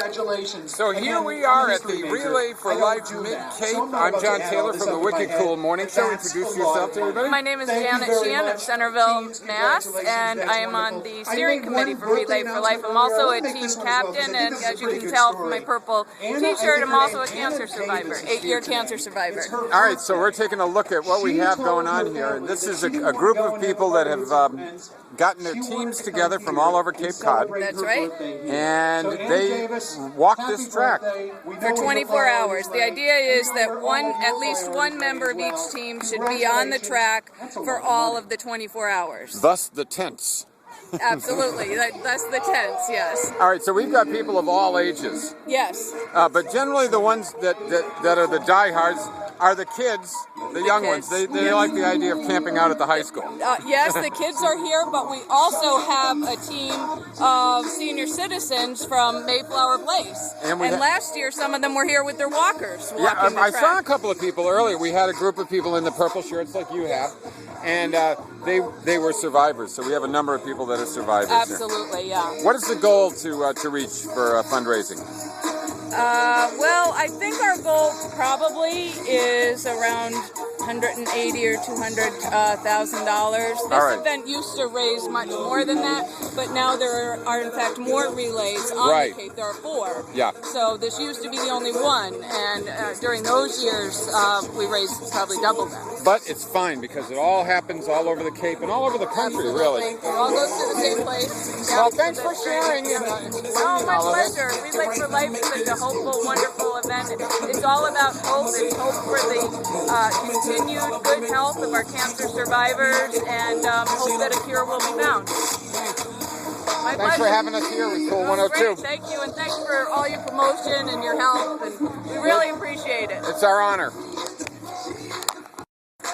Congratulations. So here we are at the Relay for Life Mid-Cape. I'm John Taylor from the Wicked Cool Morning Show. Introduce yourself to everybody. My name is Janet Sheehan of Centerville, Mass, and I am on the steering committee for Relay for Life. I'm also a team captain, and as you can tell from my purple t-shirt, I'm also a cancer survivor, 8-year cancer survivor. All right, so we're taking a look at what we have going on here. And this is a group of people that have gotten their teams together from all over Cape Cod. That's right. And they walk this track For 24 hours. The idea is that at least one member of each team should be on the track for all of the 24 hours. Thus the tents. Absolutely. That's the tents, yes. All right, so we've got people of all ages. Yes. But generally the ones that are the diehards are the kids, the young ones. They like the idea of camping out at the high school. Yes, the kids are here, but we also have a team of senior citizens from Mayflower Place. And last year, some of them were here with their walkers. I saw a couple of people earlier. We had a group of people in the purple shirts like you have, and they were survivors. So we have a number of people that are survivors. Absolutely, here. yeah. What is the goal to reach for fundraising? Well, I think our goal probably is around $180,000 or $200,000. This event used to raise much more than that, but now there are in fact more relays on the Cape. There are 4. Yeah. So this used to be the only one, and during those years we raised probably double that. But it's fine because it all happens all over the Cape and all over the country, really. It all goes to the same place. Well, thanks for sharing. Oh, my pleasure. Relay for Life is such a hopeful, wonderful event. It's all about hope. It's hope for the continued good health of our cancer survivors, and hope that a cure will be found. Thanks for having us here with Cool 102. Great. Thank you, and thanks for all your promotion and your help, and we really appreciate it. It's our honor.